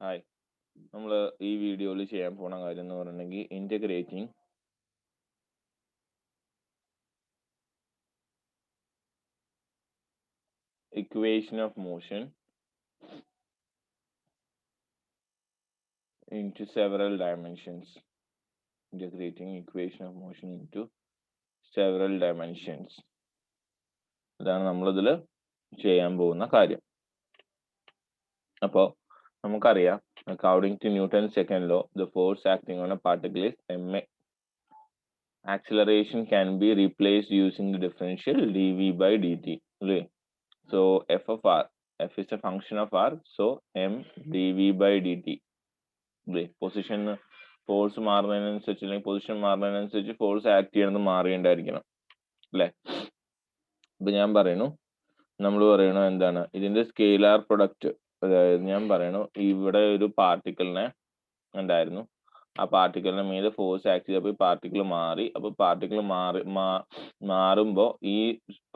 Hi, നമ്മൾ ഈ വീഡിയോയിൽ ചെയ്യാൻ പോണ കാര്യം എന്ന് പറഞ്ഞിട്ടുണ്ടെങ്കിൽ integrating equation of motion into several dimensions. Integrating equation of motion into several dimensions. ഇതാണ് നമ്മളിതിൽ ചെയ്യാൻ പോകുന്ന കാര്യം. അപ്പോൾ നമുക്കറിയാം, according to Newton's second law, the force acting on a particle is ma. Acceleration can be replaced using the differential dv by dt. അല്ലേ? So f of r, f is a function of r, so m dv by dt. Position force മാറുന്നതിനനുസരിച്ച് അല്ലെങ്കിൽ position മാറുന്നതിനനുസരിച്ച് force act ചെയ്യണമെന്ന് മാറിയുണ്ടായിരിക്കണം അല്ലെ. ഇപ്പൊ ഞാൻ പറയണു, നമ്മൾ പറയണു എന്താണ് ഇതിന്റെ സ്കെയിലാർ പ്രൊഡക്റ്റ്. അതായത് ഞാൻ പറയണു, ഇവിടെ ഒരു പാർട്ടിക്കിളിനെ ഉണ്ടായിരുന്നു, ആ പാർട്ടിക്കിളിന്റെ മീതെ ഫോഴ്സ് ആക്ട് ചെയ്തപ്പോൾ ഈ പാർട്ടിക്കിൾ മാറി. അപ്പൊ പാർട്ടിക്കിൾ മാറുമ്പോ ഈ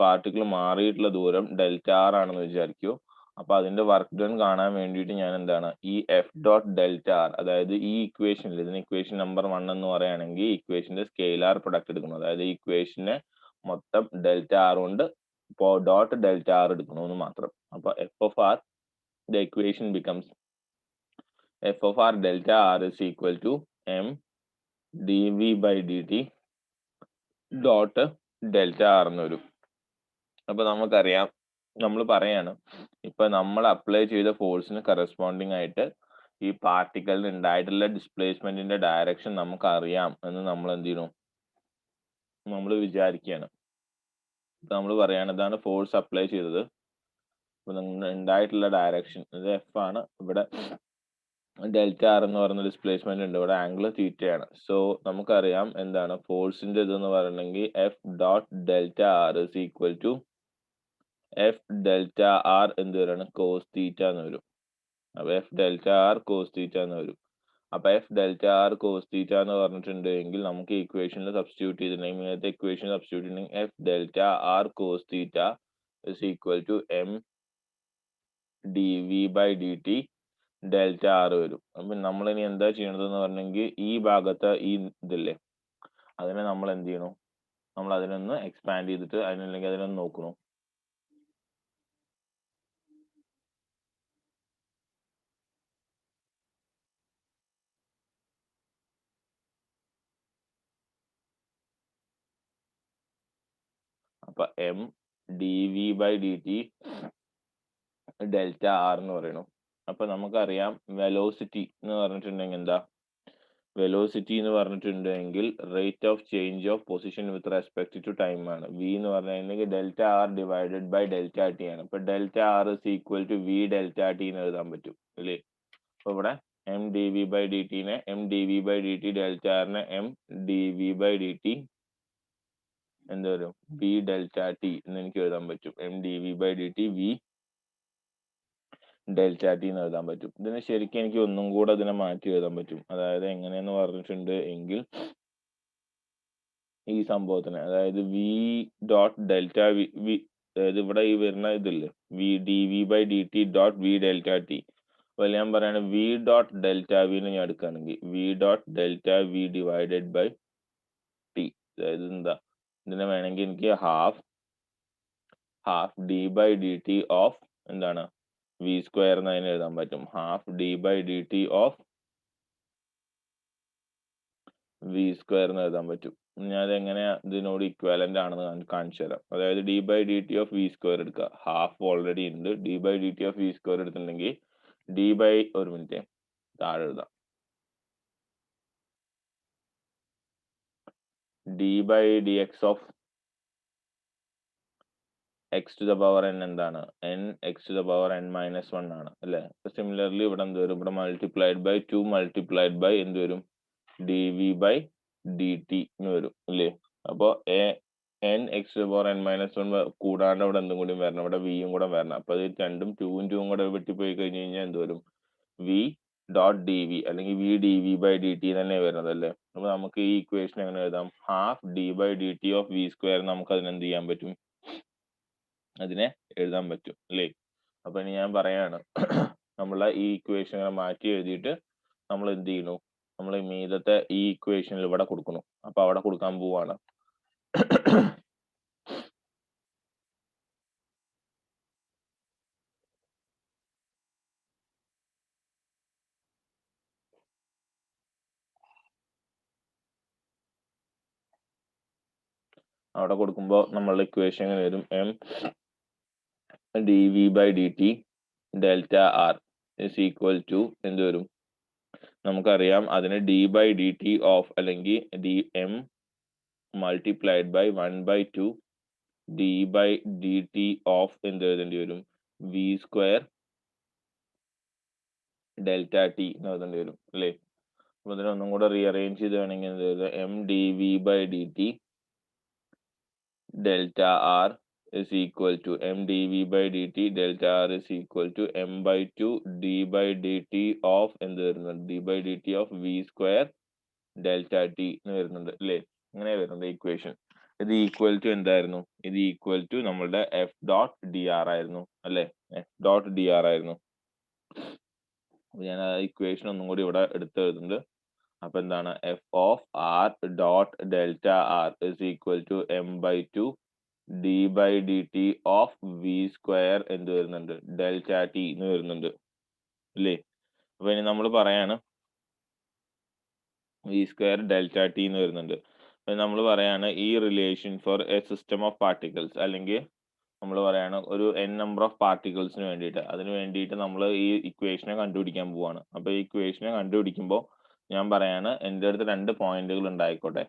പാർട്ടിക്കിൾ മാറിയിട്ടുള്ള ദൂരം ഡെൽറ്റ ആർ ആണെന്ന് വിചാരിക്കൂ. അപ്പൊ അതിന്റെ വർക്ക് ഡൺ കാണാൻ വേണ്ടിയിട്ട് ഞാൻ എന്താണ് ഈ എഫ് ഡോട്ട് ഡെൽറ്റ ആർ, അതായത് ഈ ഇക്വേഷനിൽ, ഇതിന് ഇക്വേഷൻ നമ്പർ 1 എന്ന് പറയുകയാണെങ്കിൽ ഇക്വേഷന്റെ സ്കെയിലാർ പ്രൊഡക്റ്റ് എടുക്കണം. അതായത് ഈ ഇക്വേഷനെ മൊത്തം ഡെൽറ്റ ആർ കൊണ്ട് ഡോട്ട് ഡെൽറ്റ ആർ എടുക്കണമെന്ന് മാത്രം. അപ്പൊ F of R, the equation becomes f of r delta r is equal to m dv by dt dot delta r എന്ന് വരും. അപ്പൊ നമുക്കറിയാം, നമ്മൾ പറയാണ്, ഇപ്പൊ നമ്മൾ അപ്ലൈ ചെയ്ത ഫോഴ്സിന് കറസ്പോണ്ടിങ് ആയിട്ട് ഈ പാർട്ടിക്കലിന് ഉണ്ടായിട്ടുള്ള ഡിസ്പ്ലേസ്മെന്റിന്റെ ഡയറക്ഷൻ നമുക്ക് അറിയാം എന്ന് നമ്മൾ എന്ത് ചെയ്യണം, നമ്മൾ വിചാരിക്കുകയാണ്. നമ്മൾ പറയാണ് ഇതാണ് ഫോഴ്സ് അപ്ലൈ ചെയ്തത്, അപ്പൊ ഉണ്ടായിട്ടുള്ള ഡയറക്ഷൻ ഇത് എഫ് ആണ്, ഇവിടെ ഡെൽറ്റ ആർ എന്ന് പറയുന്ന ഡിസ്പ്ലേസ്മെന്റ് ഉണ്ട്, ഇവിടെ ആംഗിൾ തീറ്റയാണ്. സോ നമുക്കറിയാം എന്താണ് ഫോഴ്സിന്റെ ഇതെന്ന് പറയണമെങ്കിൽ F dot delta R is equal to F delta R എന്ത് വരാണ്, കോസ് തീറ്റ എന്ന് വരും. അപ്പൊ F delta R cos theta എന്ന് വരും. അപ്പൊ F delta R cos theta എന്ന് പറഞ്ഞിട്ടുണ്ടെങ്കിൽ നമുക്ക് ഇക്വേഷനിൽ സബ്സ്റ്റിറ്റ്യൂട്ട് ചെയ്തിട്ടുണ്ടെങ്കിൽ, ഇങ്ങനത്തെ ഇക്വേഷൻ സബ്സ്റ്റിറ്റ്യൂട്ട് ചെയ്തിട്ടുണ്ടെങ്കിൽ F delta R cos theta is equal to M D V by D T delta R വരും. അപ്പൊ നമ്മൾ ഇനി എന്താ ചെയ്യണതെന്ന് പറഞ്ഞെങ്കിൽ ഈ ഭാഗത്ത് ഈ ഇതില്ലേ, അതിനെ നമ്മൾ എന്ത് ചെയ്യണം, നമ്മൾ അതിനൊന്ന് എക്സ്പാൻഡ് ചെയ്തിട്ട് അതിനല്ലെങ്കിൽ അതിനൊന്ന് നോക്കണം. അപ്പൊ M D V by D T delta R എന്ന് പറയണു. അപ്പൊ നമുക്കറിയാം വെലോസിറ്റി എന്ന് പറഞ്ഞിട്ടുണ്ടെങ്കിൽ എന്താ, വെലോസിറ്റി എന്ന് പറഞ്ഞിട്ടുണ്ടെങ്കിൽ rate of change of position with respect to time ആണ്. വി എന്ന് പറഞ്ഞിട്ടുണ്ടെങ്കിൽ delta R divided by delta T ആണ്. ഇപ്പൊ delta R is equal to V delta T എന്ന് എഴുതാൻ പറ്റും അല്ലേ. അപ്പൊ ഇവിടെ M D V by D ടിനെ M D V by D T delta ആറിനെ M D V by D T എന്ത് വരും, വി ഡെൽറ്റ ടി എന്ന് എനിക്ക് എഴുതാൻ പറ്റും. M D V by D T V delta T എന്ന് എഴുതാൻ പറ്റും. ഇതിനെ ശരിക്കും എനിക്ക് ഒന്നും കൂടെ ഇതിനെ മാറ്റി എഴുതാൻ പറ്റും. അതായത് എങ്ങനെയെന്ന് പറഞ്ഞിട്ടുണ്ട് എങ്കിൽ ഈ സംഭവത്തിന്, അതായത് വി ഡോട്ട് ഡെൽറ്റ വി, അതായത് ഇവിടെ ഈ വരുന്ന ഇതില്ലേ V D V by D T dot V delta T. അപ്പോൾ ഞാൻ പറയാണ് വി ഡോട്ട് ഡെൽറ്റ വിന്ന് ഞാൻ എടുക്കുകയാണെങ്കിൽ V dot delta V divided by T, അതായത് എന്താ, ഇതിനെ വേണമെങ്കിൽ എനിക്ക് half D by D T of എന്താണ് വി സ്ക്വയർ എന്ന് അതിന് എഴുതാൻ പറ്റും. Half D by D T of V square എന്ന് എഴുതാൻ പറ്റും. ഞാൻ അതെങ്ങനെയാ ഇതിനോട് ഇക്വാലന്റ് ആണെന്ന് കാണിച്ചു തരാം. അതായത് D by D T of V square എടുക്കുക, ഹാഫ് ഓൾറെഡി ഉണ്ട്. D by D T of V square എടുത്തിട്ടുണ്ടെങ്കിൽ ഡി ബൈ, ഒരു മിനിറ്റ് താഴെ എഴുതാം, D by D X of X to the power N എന്താണ്, N X to the power N minus 1 ആണ് അല്ലെ. Similarly ഇവിടെ എന്ത് വരും, ഇവിടെ മൾട്ടിപ്ലൈഡ് ബൈ 2 മൾട്ടിപ്ലൈഡ് ബൈ എന്ത് വരും, D V by D T എന്ന് വരും അല്ലേ. അപ്പോ N X to power N minus 1 കൂടാണ്ട് ഇവിടെ എന്തും കൂടി വരണം, ഇവിടെ വിയും കൂടെ വരണം. അപ്പൊ ഇത് രണ്ടും 2 കൂടെ വെട്ടിപ്പോയി കഴിഞ്ഞ് കഴിഞ്ഞാൽ എന്ത് വരും, വി ഡോട്ട് ഡി വി അല്ലെങ്കിൽ V D V by D T തന്നെ വരുന്നത് അല്ലേ. അപ്പൊ നമുക്ക് ഈ ഇക്വേഷൻ എങ്ങനെ എഴുതാം, half D by D T of V square നമുക്ക് അതിനെന്ത് ചെയ്യാൻ പറ്റും, അതിനെ എഴുതാൻ പറ്റും അല്ലേ. അപ്പൊ ഇനി ഞാൻ പറയാണ് നമ്മളെ ഈ ഇക്വേഷനെ മാറ്റി എഴുതിയിട്ട് നമ്മൾ എന്ത് ചെയ്യുന്നു, നമ്മൾ മീതത്തെ ഈ ഇക്വേഷനിൽ ഇവിടെ കൊടുക്കുന്നു. അപ്പൊ അവിടെ കൊടുക്കാൻ പോവാണ്. അവിടെ കൊടുക്കുമ്പോൾ നമ്മളുടെ ഇക്വേഷൻ എങ്ങനെ വരും? M D V by D T delta R is equal to എന്ത് വരും? നമുക്കറിയാം അതിന് D by D T of അല്ലെങ്കിൽ D M multiplied by 1/2 D by D T of എന്ത് എഴുതേണ്ടി വരും? വി സ്ക്വയർ ഡെൽറ്റ ടി എന്ന് എഴുതേണ്ടി വരും അല്ലേ? അപ്പൊ ഇതിനെ ഒന്നും കൂടെ റീഅറേഞ്ച് ചെയ്ത് വേണമെങ്കിൽ എന്ത് എഴുതാം? M D V by D T delta r is equal to m dv by dt delta r is equal to m by 2 d by dt of എന്ത് വരുന്നുണ്ട്? d by dt of v square delta t എന്ന് വരുന്നുണ്ട് അല്ലേ? ഇങ്ങനെ വരുന്നുണ്ട് equation. ഇത് equal to എന്തായിരുന്നു? ഇത് ഈക്വൽ ടു നമ്മളുടെ എഫ് ഡോട്ട് ഡി ആർ ആയിരുന്നു അല്ലേ? എഫ് ഡോട്ട് ഡി ആർ ആയിരുന്നു. അപ്പൊ ഞാൻ ആ ഇക്വേഷൻ ഒന്നും കൂടി ഇവിടെ എടുത്ത് എഴുതുന്നുണ്ട്. അപ്പൊ എന്താണ്? F of R dot delta R is equal to M by 2 D by D T of V square എന്ത് വരുന്നുണ്ട്? ഡെൽറ്റ ടി എന്ന് വരുന്നുണ്ട് അല്ലേ? അപ്പൊ ഇനി നമ്മൾ പറയാണ് വി സ്ക്വയർ ഡെൽറ്റ ടി എന്ന് വരുന്നുണ്ട്. നമ്മൾ പറയാണ് ഈ relation four A system of particles, അല്ലെങ്കിൽ നമ്മൾ പറയാണ് ഒരു എൻ നമ്പർ ഓഫ് പാർട്ടിക്കിൾസിന് വേണ്ടിയിട്ട്, അതിന് വേണ്ടിയിട്ട് നമ്മൾ ഈ ഇക്വേഷനെ കണ്ടുപിടിക്കാൻ പോവാണ്. അപ്പൊ ഈ ഇക്വേഷനെ കണ്ടുപിടിക്കുമ്പോൾ ഞാൻ പറയാണ് എൻ്റെ അടുത്ത് രണ്ട് പോയിന്റുകൾ ഉണ്ടായിക്കോട്ടെ.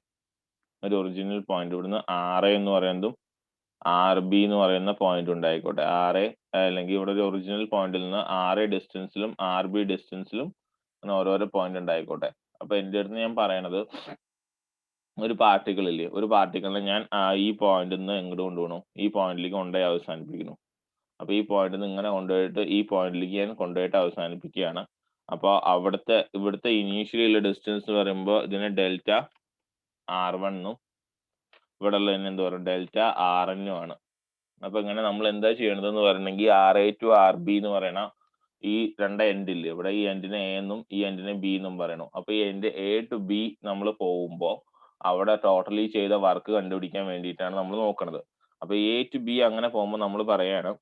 ഒരു ഒറിജിനൽ പോയിന്റ് ഇവിടുന്ന് ആർ എ എന്ന് പറയുന്നതും ആർ ബി എന്ന് പറയുന്ന പോയിന്റ് ഉണ്ടായിക്കോട്ടെ. ആർ എ അല്ലെങ്കിൽ ഇവിടെ ഒരു ഒറിജിനൽ പോയിന്റിൽ നിന്ന് ആർ എ ഡിസ്റ്റൻസിലും ആർ ബി ഡിസ്റ്റൻസിലും അങ്ങനെ ഓരോരോ പോയിന്റ് ഉണ്ടായിക്കോട്ടെ. അപ്പൊ എൻ്റെ അടുത്ത് ഞാൻ പറയണത് ഒരു പാർട്ടിക്കിൾ ഇല്ലേ, ഒരു പാർട്ടിക്കിളിനെ ഞാൻ ഈ പോയിന്റിൽ നിന്ന് എങ്ങോട്ട് കൊണ്ടുപോകണം? ഈ പോയിന്റിലേക്ക് കൊണ്ടുപോയി അവസാനിപ്പിക്കുന്നു. അപ്പൊ ഈ പോയിന്റിൽ നിന്ന് ഇങ്ങനെ കൊണ്ടുപോയിട്ട് ഈ പോയിന്റിലേക്ക് ഞാൻ കൊണ്ടുപോയിട്ട് അവസാനിപ്പിക്കുകയാണ്. അപ്പൊ ഇവിടുത്തെ ഇനീഷ്യലി ഉള്ള ഡിസ്റ്റൻസ് എന്ന് പറയുമ്പോൾ ഇതിന് ഡെൽറ്റ ആർ വൺ എന്നും ഇവിടെ ഉള്ളതിന് എന്താ പറയുക? ഡെൽറ്റ ആർ എന്നും ആണ്. അപ്പൊ ഇങ്ങനെ നമ്മൾ എന്താ ചെയ്യണതെന്ന് പറയണമെങ്കിൽ R A to R B എന്ന് പറയണ ഈ രണ്ട് എൻഡ് ഇല്ലേ, ഇവിടെ ഈ എൻഡിനെ എ എന്നും ഈ എൻഡിനെ ബി എന്നും പറയണം. അപ്പൊ ഈ എൻഡ് എ ടു ബി നമ്മൾ പോകുമ്പോൾ അവിടെ ടോട്ടലി ചെയ്ത വർക്ക് കണ്ടുപിടിക്കാൻ വേണ്ടിയിട്ടാണ് നമ്മൾ നോക്കുന്നത്. അപ്പൊ എ ടു ബി അങ്ങനെ പോകുമ്പോൾ നമ്മൾ പറയാണ്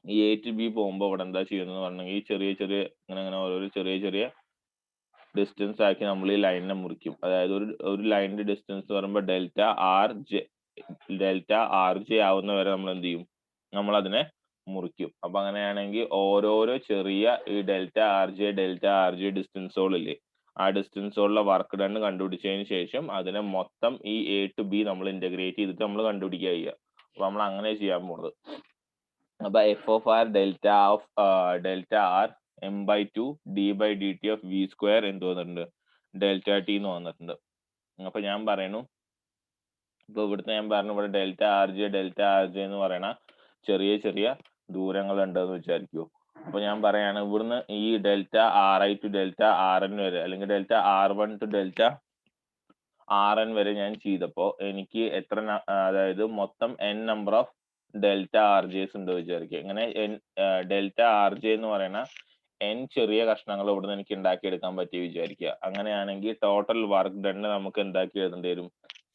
ഈ എ ടു ബി പോകുമ്പോൾ ഇവിടെ എന്താ ചെയ്യുന്നത് പറഞ്ഞെങ്കിൽ ഈ ചെറിയ ചെറിയ ഇങ്ങനെ ഓരോ ചെറിയ ചെറിയ ഡിസ്റ്റൻസ് ആക്കി നമ്മൾ ഈ ലൈനിനെ മുറിക്കും. അതായത് ഒരു ലൈനിന്റെ ഡിസ്റ്റൻസ് പറയുമ്പോൾ ഡെൽറ്റ ആർ ജെ ആവുന്ന വരെ നമ്മൾ എന്ത് ചെയ്യും? നമ്മൾ അതിനെ മുറിക്കും. അപ്പൊ അങ്ങനെയാണെങ്കിൽ ഓരോരോ ചെറിയ ഈ ഡെൽറ്റ ആർ ജെ ഡിസ്റ്റൻസുകളില്ലേ, ആ ഡിസ്റ്റൻസുകളുടെ വർക്ക് ഡൺ കണ്ടുപിടിച്ചതിന് ശേഷം അതിനെ മൊത്തം ഈ എ ടു ബി നമ്മൾ ഇന്റഗ്രേറ്റ് ചെയ്തിട്ട് നമ്മൾ കണ്ടുപിടിക്കുക ചെയ്യുക. അപ്പൊ നമ്മൾ അങ്ങനെ ചെയ്യാൻ പോകുന്നത്. അപ്പൊ F of R delta R M by 2 D by D T of V square എന്ത് വന്നിട്ടുണ്ട്? ഡെൽറ്റ ടി എന്ന് വന്നിട്ടുണ്ട്. അപ്പൊ ഞാൻ പറയുന്നു, ഇപ്പൊ ഇവിടുത്തെ ഞാൻ പറഞ്ഞു ഇവിടെ ഡെൽറ്റ ആർ ജെ എന്ന് പറയണ ചെറിയ ചെറിയ ദൂരങ്ങൾ ഉണ്ടെന്ന് വിചാരിക്കൂ. അപ്പൊ ഞാൻ പറയാണ് ഇവിടുന്ന് ഈ delta R I to delta R N വരെ, അല്ലെങ്കിൽ delta R one to delta R N വരെ ഞാൻ ചെയ്തപ്പോ എനിക്ക് എത്ര അതായത് മൊത്തം N number of delta R j's ഉണ്ട് വിചാരിക്കുക. ഇങ്ങനെ ഡെൽറ്റ ആർ ജെ എന്ന് പറയുന്ന എൻ ചെറിയ കഷ്ണങ്ങൾ ഇവിടുന്ന് എനിക്ക് ഉണ്ടാക്കിയെടുക്കാൻ പറ്റി വിചാരിക്കുക. അങ്ങനെയാണെങ്കിൽ ടോട്ടൽ വർക്ക് ഡൺ നമുക്ക് എന്താക്കി എഴുതേണ്ടി വരും?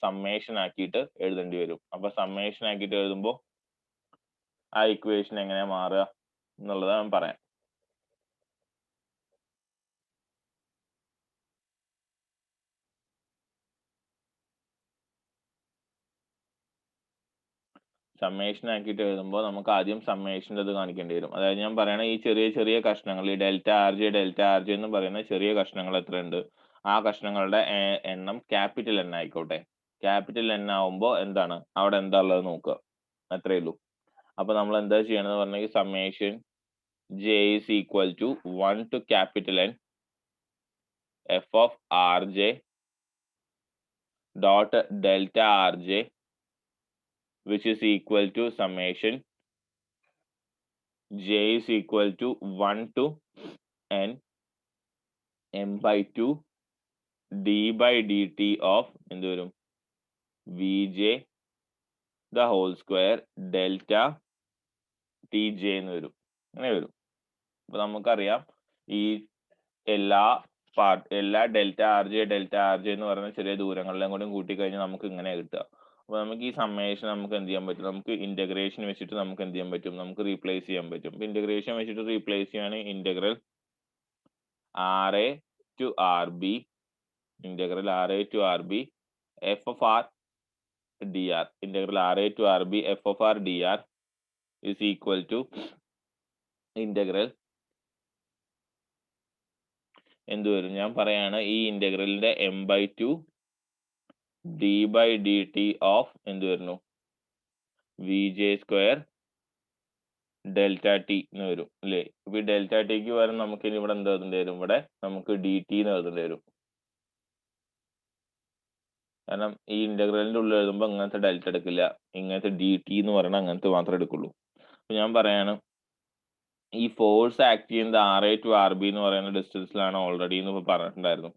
സമ്മേഷൻ ആക്കിയിട്ട് എഴുതേണ്ടി വരും. അപ്പൊ സമ്മേഷൻ ആക്കിയിട്ട് എഴുതുമ്പോൾ ആ ഇക്വേഷൻ എങ്ങനെയാ മാറുക എന്നുള്ളത് ഞാൻ പറയാം. സമ്മേഷൻ ആക്കിയിട്ട് എഴുതുമ്പോൾ നമുക്ക് ആദ്യം സമ്മേഷൻ്റെ ഇത് കാണിക്കേണ്ടി വരും. അതായത് ഞാൻ പറയണ ഈ ചെറിയ ചെറിയ കഷ്ണങ്ങൾ, ഈ ഡെൽറ്റ ആർ ജെ എന്ന് പറയുന്ന ചെറിയ കഷ്ണങ്ങൾ എത്രയുണ്ട്? ആ കഷ്ണങ്ങളുടെ എണ്ണം ക്യാപിറ്റൽ എൻ ആയിക്കോട്ടെ. ക്യാപിറ്റൽ എൻ ആവുമ്പോൾ എന്താണ് അവിടെ എന്താ ഉള്ളത് നോക്കുക, അത്രേ ഉള്ളൂ. അപ്പൊ നമ്മൾ എന്താ ചെയ്യണമെന്ന് പറഞ്ഞെങ്കിൽ summation J is equal to 1 to capital N F of R J dot delta rj, which is equal to summation j is equal to 1 to n m by 2 d by dt of എന്ത് വരും? vj the whole square delta tj എന്ന് വരും. അങ്ങനെ വരും. അപ്പൊ നമുക്കറിയാം ഈ എല്ലാ ഡെൽറ്റ ആർ ജെ എന്ന് പറയുന്ന ചെറിയ ദൂരങ്ങളിലും കൂടി കൂട്ടിക്കഴിഞ്ഞാൽ നമുക്ക് ഇങ്ങനെ കിട്ടുക. അപ്പൊ നമുക്ക് ഈ സമ്മേഷൻ നമുക്ക് എന്ത് ചെയ്യാൻ പറ്റും, നമുക്ക് ഇന്റഗ്രേഷൻ വെച്ചിട്ട് നമുക്ക് എന്ത് ചെയ്യാൻ പറ്റും, നമുക്ക് റീപ്ലേസ് ചെയ്യാൻ പറ്റും. ഇന്റഗ്രേഷൻ വെച്ചിട്ട് റീപ്ലേസ് ചെയ്യുകയാണെങ്കിൽ integral R A to R B F of R D R integral R A to R B F of R D R is equal to integral എന്ത് വരും, ഞാൻ പറയാണ് ഈ ഇന്റഗ്രലിന്റെ m/2 d/dt ഓഫ് എന്ത് വരുന്നു, V J square delta T എന്ന് വരും അല്ലേ. ഇപ്പൊ ഈ ഡെൽറ്റ ടിക്ക് പകരം നമുക്ക് ഇനി ഇവിടെ എന്ത് എഴുതേണ്ടി വരും, ഇവിടെ നമുക്ക് ഡി ടി എന്ന് എഴുതേണ്ടി വരും. കാരണം ഈ ഇന്റഗ്രലിന്റെ ഉള്ളിൽ എഴുതുമ്പോൾ അങ്ങനത്തെ ഡെൽറ്റ എടുക്കില്ല, ഇങ്ങനത്തെ ഡി ടി എന്ന് പറയുന്നത് അങ്ങനത്തെ മാത്രമേ എടുക്കുള്ളൂ. അപ്പൊ ഞാൻ പറയാണ് ഈ ഫോഴ്സ് ആക്ട് ചെയ്യുന്നത് R A to R B എന്ന് പറയുന്ന ഡിസ്റ്റൻസിലാണ് ഓൾറെഡി എന്ന് പറഞ്ഞിട്ടുണ്ടായിരുന്നു.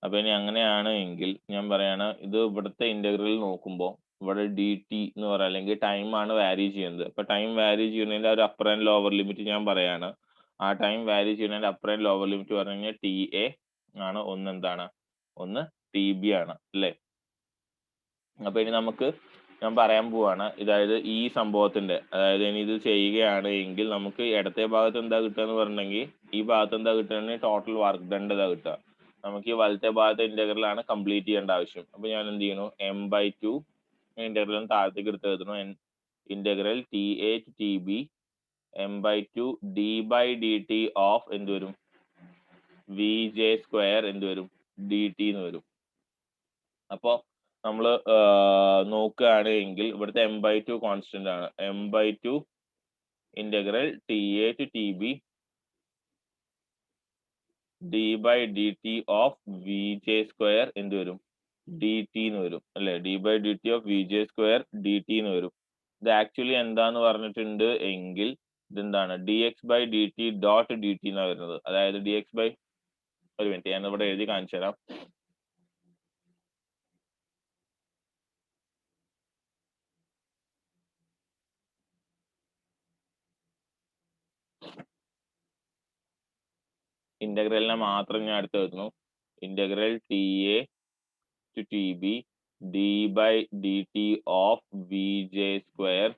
അപ്പൊ ഇനി അങ്ങനെയാണ് എങ്കിൽ ഞാൻ പറയാണ് ഇത് ഇവിടുത്തെ ഇന്റഗ്രൽ നോക്കുമ്പോൾ ഇവിടെ ഡി ടി എന്ന് പറയാം, അല്ലെങ്കിൽ ടൈം ആണ് വാരി ചെയ്യുന്നത്. അപ്പൊ ടൈം വാരി ചെയ്യുന്നതിന്റെ ഒരു അപ്പർ ആൻഡ് ലോവർ ലിമിറ്റ് ഞാൻ പറയാണ്. ആ ടൈം വാരി ചെയ്യുന്നതിന്റെ അപ്പർ ആൻഡ് ലോവർ ലിമിറ്റ് പറഞ്ഞു കഴിഞ്ഞാൽ ടി എ ആണ്, ഒന്ന് എന്താണ്, ഒന്ന് ടി ബി ആണ് അല്ലേ. അപ്പൊ ഇനി നമുക്ക് ഞാൻ പറയാൻ പോവാണ്, അതായത് ഈ സംഭവത്തിന്റെ, അതായത് ഇനി ഇത് ചെയ്യുകയാണ് എങ്കിൽ നമുക്ക് ഇടത്തെ ഭാഗത്ത് എന്താ കിട്ടുക എന്ന് പറഞ്ഞെങ്കിൽ, ഈ ഭാഗത്ത് എന്താ കിട്ടുകയാണെങ്കിൽ ടോട്ടൽ വർക്ക് ഡൺ ഇതാ കിട്ടുക. നമുക്ക് ഈ വലത്തെ ഭാഗത്തെ ഇന്റഗ്രലാണ് കംപ്ലീറ്റ് ചെയ്യേണ്ട ആവശ്യം. അപ്പൊ ഞാൻ എന്ത് ചെയ്യുന്നു, m/2 ഇന്റഗ്രൽ താഴത്തേക്ക് എടുത്ത് എഴുതുന്നു, integral T A to T B m/2 d/dt of എന്ത് വരും, വി ജെ സ്ക്വയർ എന്ത് വരും, ഡി ടി എന്ന് വരും. അപ്പോ നമ്മൾ നോക്കുകയാണെങ്കിൽ ഇവിടുത്തെ m/2 കോൺസ്റ്റന്റ് ആണ്. m/2 integral T A to T B d/dt of V J square എന്ത് വരും, ഡി ടി എന്ന് വരും അല്ലെ. d/dt of V J square D T എന്ന് വരും. ഇത് ആക്ച്വലി എന്താന്ന് പറഞ്ഞിട്ടുണ്ട് എങ്കിൽ ഇതെന്താണ്, dx/dt ഡോട്ട് ഡി ടി എന്നാണ് വരുന്നത്. അതായത് ഒരു മിനിറ്റ് ഞാൻ ഇവിടെ എഴുതി കാണിച്ചു തരാം. ഇന്റഗ്രലിനെ മാത്രം ഞാൻ എടുത്ത് എഴുതുന്നു. Integral T A to T B d/dt of V J square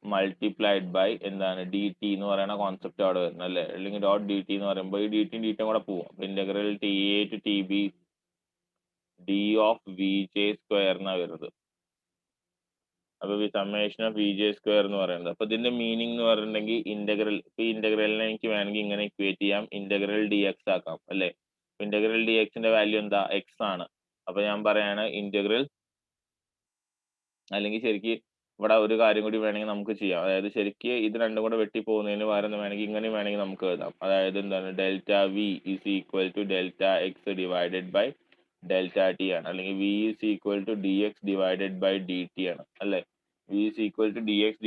multiplied by എന്താണ്, ഡി ടി എന്ന് പറയുന്ന കോൺസെപ്റ്റ് അവിടെ വരുന്നത് അല്ലെ. അല്ലെങ്കിൽ ഡോട്ട് ഡി ടി എന്ന് പറയുമ്പോൾ ഈ ഡി ടിയും കൂടെ പോവും. Integral T A to T B D of V J square എന്നാണ് വരുന്നത്. അപ്പൊ summation of V J square എന്ന് പറയുന്നത്. അപ്പൊ ഇതിന്റെ മീനിങ് എന്ന് പറഞ്ഞിട്ടുണ്ടെങ്കിൽ ഇന്റഗ്രൽ, ഈ ഇന്റഗ്രലിനെ എനിക്ക് വേണമെങ്കിൽ ഇങ്ങനെ ഇക്വേറ്റ് ചെയ്യാം, ഇന്റഗ്രൽ ഡി എക്സ് ആക്കാം അല്ലെ. ഇന്റഗ്രൽ ഡി എക്സിന്റെ വാല്യൂ എന്താ, എക്സ് ആണ്. അപ്പൊ ഞാൻ പറയാണ് ഇന്റഗ്രൽ, അല്ലെങ്കിൽ ശരിക്ക് ഇവിടെ ഒരു കാര്യം കൂടി വേണമെങ്കിൽ നമുക്ക് ചെയ്യാം. അതായത് ശരിക്ക് ഇത് രണ്ടും കൂടെ വെട്ടി പോകുന്നതിന് പകരം വേണമെങ്കിൽ ഇങ്ങനെ വേണമെങ്കിൽ നമുക്ക് എഴുതാം. അതായത് എന്താണ്, delta V is equal to delta X divided by delta T ആണ്. അല്ലെങ്കിൽ V is equal to D X divided by D T ആണ് അല്ലെ. V is equal to D X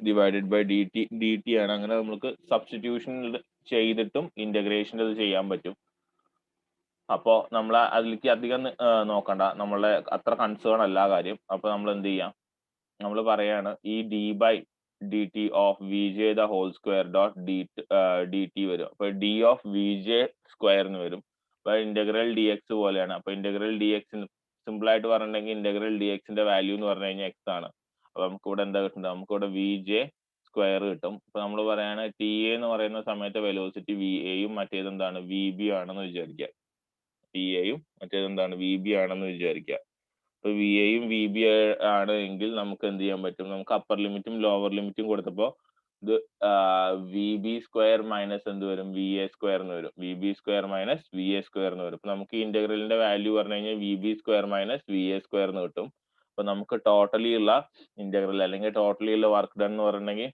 divided by D T ആണ്. അങ്ങനെ നമുക്ക് substitution ചെയ്തിട്ടും integration ഇത് ചെയ്യാൻ പറ്റും. അപ്പോ നമ്മൾ അതിലേക്ക് അധികം നോക്കണ്ട, നമ്മളെ അത്ര കൺസേൺ അല്ല കാര്യം. അപ്പൊ നമ്മൾ എന്ത് ചെയ്യാം, നമ്മൾ പറയാണ് ഈ d/dt of V J the whole square dot D T വരും. അപ്പൊ D of V J square എന്ന് വരും. അപ്പൊ ഇന്റഗ്രൽ ഡി എക്സ് പോലെയാണ്. അപ്പൊ ഇന്റഗ്രൽ ഡി എക്സ് സിമ്പിൾ ആയിട്ട് പറഞ്ഞിട്ടുണ്ടെങ്കിൽ ഇന്റഗ്രൽ ഡി എക്സിന്റെ വാല്യൂ എന്ന് പറഞ്ഞു കഴിഞ്ഞാൽ എക്സ് ആണ്. അപ്പൊ നമുക്ക് ഇവിടെ എന്താ കിട്ടുന്നത്, നമുക്ക് ഇവിടെ വി ജെ സ്ക്വയർ കിട്ടും. അപ്പൊ നമ്മൾ പറയാണ് ടി എ എന്ന് പറയുന്ന സമയത്ത് വെലോസിറ്റി വി എയും മറ്റേത് എന്താണ്, വി ബി ആണെന്ന് വിചാരിക്കുക. ടി എയും മറ്റേതെന്താണ്, വി ബി ആണെന്ന് വിചാരിക്കുക. അപ്പൊ വി എയും വി ബി ആണ് എങ്കിൽ നമുക്ക് എന്ത് ചെയ്യാൻ പറ്റും, നമുക്ക് അപ്പർ ലിമിറ്റും ലോവർ ലിമിറ്റും കൊടുത്തപ്പോ ഇത് വി ബി സ്ക്വയർ മൈനസ് എന്ത് വരും, വി എ സ്ക്വയർ എന്ന് വരും. V B square minus V A square എന്ന് വരും. അപ്പൊ നമുക്ക് ഇന്റഗ്രലിന്റെ വാല്യൂ പറഞ്ഞു കഴിഞ്ഞാൽ V B square minus V A square എന്ന് കിട്ടും. അപ്പൊ നമുക്ക് ടോട്ടലി ഉള്ള ഇന്റഗ്രൽ അല്ലെങ്കിൽ ടോട്ടലി ഉള്ള വർക്ക് ഡൺ എന്ന് പറഞ്ഞിട്ടുണ്ടെങ്കിൽ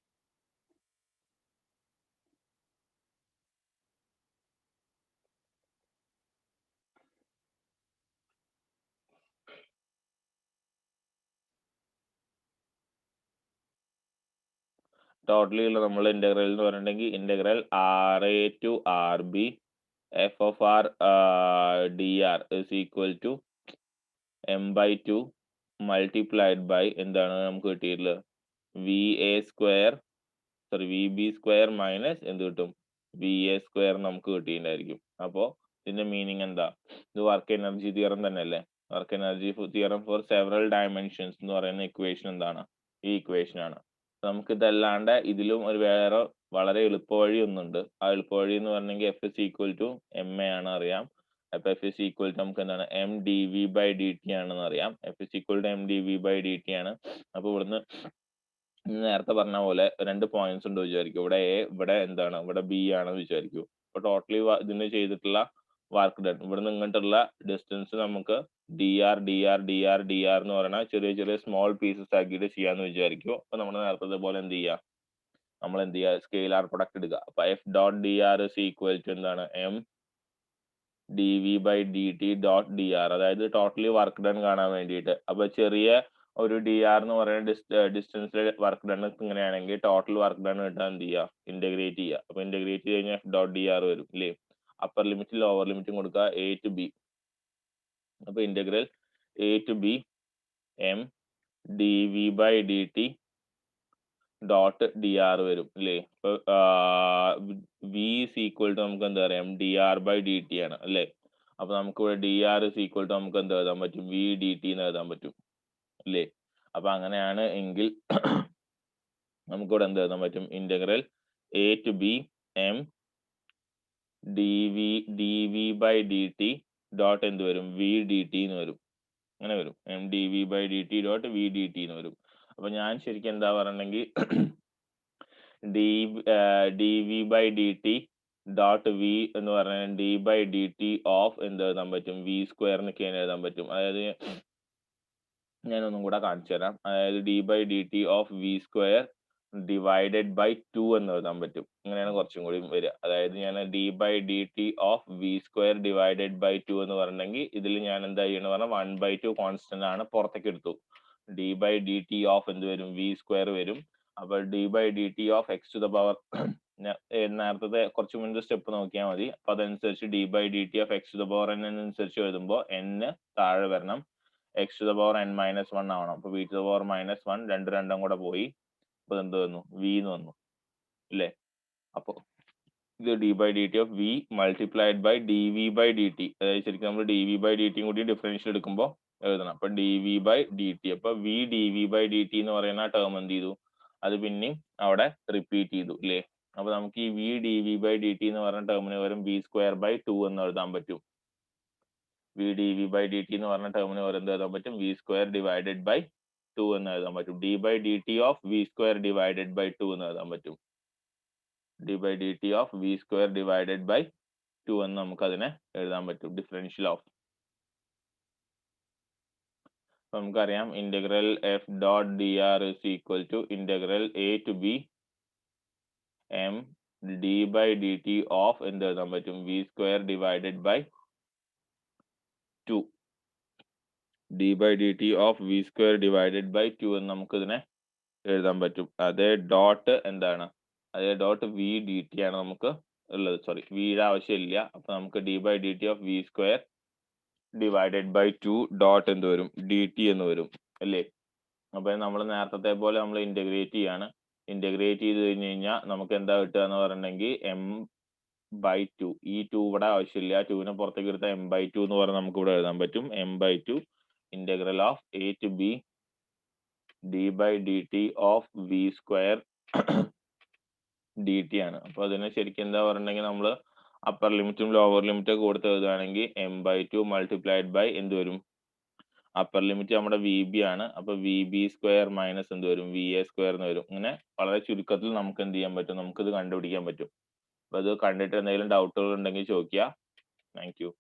ടോട്ടലി ഉള്ള നമ്മൾ ഇന്റഗ്രൽ എന്ന് പറഞ്ഞിട്ടുണ്ടെങ്കിൽ integral R A to R B F of R D R is equal to m/2 multiplied by എന്താണ് നമുക്ക് കിട്ടിയിട്ടുള്ളത്, V A square sorry V B square minus എന്ത് കിട്ടും, വി എ സ്ക്വയർ നമുക്ക് കിട്ടിയിട്ടുണ്ടായിരിക്കും. അപ്പോൾ ഇതിന്റെ മീനിങ് എന്താ, ഇത് വർക്ക് എനർജി തിയറം തന്നെ അല്ലേ. Work energy theorem four several dimensions എന്ന് പറയുന്ന ഇക്വേഷൻ എന്താണ്, ഈ ഇക്വേഷൻ ആണ്. നമുക്ക് ഇതല്ലാണ്ട് ഇതിലും ഒരു വേറെ വളരെ എളുപ്പവഴി ഒന്നുണ്ട്. ആ എളുപ്പവഴി എന്ന് പറഞ്ഞെങ്കിൽ F is equal to M A ആണ് അറിയാം. അപ്പൊ എഫ് ഇസ് ഈക്വൽ ടു നമുക്ക് എന്താണ് M D V by D T ആണെന്ന് അറിയാം. F is equal to M D V by D T ആണ്. അപ്പൊ ഇവിടുന്ന് നേരത്തെ പറഞ്ഞ പോലെ 2 പോയിന്റ്സ് ഉണ്ട് വിചാരിക്കും. ഇവിടെ എ, ഇവിടെ എന്താണ്, ഇവിടെ ബി ആണെന്ന് വിചാരിക്കും. അപ്പൊ ടോട്ടലി ഇതിന് ചെയ്തിട്ടുള്ള വർക്ക് ഡൺ, ഇവിടുന്ന് ഇങ്ങോട്ടുള്ള ഡിസ്റ്റൻസ് നമുക്ക് D R D R D R D R എന്ന് പറയുന്ന ചെറിയ ചെറിയ സ്മോൾ പീസസ് ആക്കിയിട്ട് ചെയ്യാന്ന് വിചാരിക്കും. അപ്പൊ നമ്മൾ നേരത്തെ പോലെ എന്ത് ചെയ്യുക, നമ്മൾ എന്ത് ചെയ്യുക, സ്കെയിലാർ പ്രൊഡക്റ്റ് എടുക്കുക. അപ്പൊ F dot D R is equal to എന്താണ് M D V by D T dot D R, അതായത് ടോട്ടലി വർക്ക് ഡൺ കാണാൻ വേണ്ടിയിട്ട്. അപ്പൊ ചെറിയ ഒരു ഡി ആർ എന്ന് പറയുന്ന ഡിസ്റ്റൻസിൽ വർക്ക് ഡൺ ഇങ്ങനെയാണെങ്കിൽ ടോട്ടൽ വർക്ക് ഡൺ കിട്ടാൻ എന്ത് ചെയ്യുക, ഇന്റഗ്രേറ്റ് ചെയ്യുക. അപ്പൊ ഇന്റഗ്രേറ്റ് ചെയ്ത് കഴിഞ്ഞാൽ എഫ് ഡോട്ട് ഡി ആർ വരും ഇല്ലേ. അപ്പർ ലിമിറ്റും ലോവർ ലിമിറ്റും കൊടുക്കുക എ ടു ബി. അപ്പൊ integral A to B M D V by D T dot D R വരും അല്ലേ. ഇപ്പൊ വി ഇസ് ഈക്വൽ ടു നമുക്ക് എന്താ പറയാം D R by D T ആണ് അല്ലേ. അപ്പൊ നമുക്ക് ഇവിടെ D R is equal to നമുക്ക് എന്താ എഴുതാൻ പറ്റും, വി ഡി ടി എന്ന് എഴുതാൻ പറ്റും അല്ലേ. അപ്പൊ അങ്ങനെയാണ് എങ്കിൽ നമുക്കിവിടെ എന്ത് എഴുതാൻ പറ്റും, integral A to B M D V by D T dot എന്ത് വരും, വി ഡി ടി എന്ന് വരും. അങ്ങനെ വരും, M D V by D T dot V D T എന്ന് വരും. അപ്പൊ ഞാൻ ശരിക്കും എന്താ പറയണെങ്കിൽ D V by D T dot V എന്ന് പറഞ്ഞാൽ D by D T of എന്ത് എഴുതാൻ പറ്റും, വി സ്ക്വയർ എന്നൊക്കെ എഴുതാൻ പറ്റും. അതായത് ഞാനൊന്നും കൂടെ കാണിച്ചു തരാം. അതായത് D by D T of V square divided by 2 എന്ന് എഴുതാൻ പറ്റും. അങ്ങനെയാണ് കുറച്ചും കൂടി വരിക. അതായത് ഞാൻ D by D T of V square divided by 2 എന്ന് പറഞ്ഞെങ്കിൽ ഇതിൽ ഞാൻ എന്താ ചെയ്യണമെന്ന് പറഞ്ഞാൽ 1/2 കോൺസ്റ്റന്റ് ആണ് പുറത്തേക്ക് എടുത്തു. D by D T of എന്ത് വരും, വി സ്ക്വയർ വരും. അപ്പൊ D by D T of X to the power, നേരത്തെ കുറച്ച് മുൻപ് സ്റ്റെപ്പ് നോക്കിയാൽ മതി. അപ്പൊ അതനുസരിച്ച് D by D T of X to the power N അനുസരിച്ച് എഴുതുമ്പോൾ എൻ താഴെ വരണം, X to the power N minus 1 ആവണം. അപ്പൊ വി ടു ദ പവർ -1 രണ്ടും കൂടെ പോയി. അപ്പൊ എന്ത് വന്നു, വി എന്ന് വന്നു അല്ലേ. അപ്പൊ ഇത് D by D T of V multiplied by D V by D T, അതായത് ശരിക്കും നമ്മൾ ഡി വി ബൈ ഡി ടിയും കൂടി ഡിഫറൻഷ്യൽ എടുക്കുമ്പോൾ എഴുതണം. അപ്പൊ D V by D T, അപ്പൊ V D V by D T എന്ന് പറയുന്ന ടേം എന്ത് ചെയ്തു, അത് പിന്നെയും അവിടെ റിപ്പീറ്റ് ചെയ്തു അല്ലേ. അപ്പൊ നമുക്ക് ഈ V D V by D T എന്ന് പറയുന്ന ടേമിന് പകരം വി സ്ക്വയർ ബൈ 2 എന്ന് എഴുതാൻ പറ്റും. V D V by D T എന്ന് പറഞ്ഞ ടേമിന് പകരം എന്ത് എഴുതാൻ പറ്റും, വി സ്ക്വയർ ഡിവൈഡഡ് ബൈ 2 എന്ന് എഴുതാൻ പറ്റും. D by D T of V square divided by 2 എന്ന് എഴുതാൻ പറ്റും. D by D T of V square divided by 2 എന്ന് നമുക്ക് അതിനെ എഴുതാൻ പറ്റും, ഡിഫറൻഷ്യൽ ഓഫ്. നമുക്കറിയാം integral F dot D R is equal to integral A to B M D by D T of എന്ത് എഴുതാൻ പറ്റും, V square divided by 2. D by D T of V square divided by 2 എന്ന് നമുക്ക് ഇതിനെ എഴുതാൻ പറ്റും. അതേ dot എന്താണ്, അതേ ഡോട്ട് വി ഡി ടി ആണ് നമുക്ക് ഉള്ളത്. സോറി, വിയുടെ ആവശ്യമില്ല. അപ്പൊ നമുക്ക് D by D T of V square divided by 2 dot എന്ത് വരും, ഡി ടി എന്ന് വരും അല്ലേ. അപ്പൊ നമ്മൾ നേരത്തെ പോലെ നമ്മൾ ഇന്റഗ്രേറ്റ് ചെയ്യാണ്. ഇന്റഗ്രേറ്റ് ചെയ്ത് കഴിഞ്ഞ് കഴിഞ്ഞാൽ നമുക്ക് എന്താ കിട്ടുക എന്ന് പറഞ്ഞിട്ടുണ്ടെങ്കിൽ എം ബൈ 2. ഈ 2 ഇവിടെ ആവശ്യമില്ല, 2നെ പുറത്തേക്ക് എടുത്താൽ എം ബൈ 2 എന്ന് പറഞ്ഞാൽ നമുക്ക് ഇവിടെ എഴുതാൻ പറ്റും M by 2 integral of A to B D by D T of V square D T ആണ്. അപ്പൊ അതിനെ ശരിക്കും എന്താ പറഞ്ഞിട്ടുണ്ടെങ്കിൽ നമ്മൾ അപ്പർ ലിമിറ്റും ലോവർ ലിമിറ്റും ഒക്കെ കൊടുത്ത് എഴുതുകയാണെങ്കിൽ എം ബൈ 2 മൾട്ടിപ്ലൈഡ് ബൈ എന്ത് വരും, അപ്പർ ലിമിറ്റ് നമ്മുടെ വി ബി ആണ്. അപ്പൊ വി ബി സ്ക്വയർ മൈനസ് എന്ത് വരും, വി എ സ്ക്വയർ എന്ന് വരും. ഇങ്ങനെ വളരെ ചുരുക്കത്തിൽ നമുക്ക് എന്ത് ചെയ്യാൻ പറ്റും, നമുക്ക് ഇത് കണ്ടുപിടിക്കാൻ പറ്റും. അപ്പൊ ഇത് കണ്ടിട്ട് എന്തെങ്കിലും ഡൗട്ടുകൾ ഉണ്ടെങ്കിൽ ചോദിക്കുക. Thank you.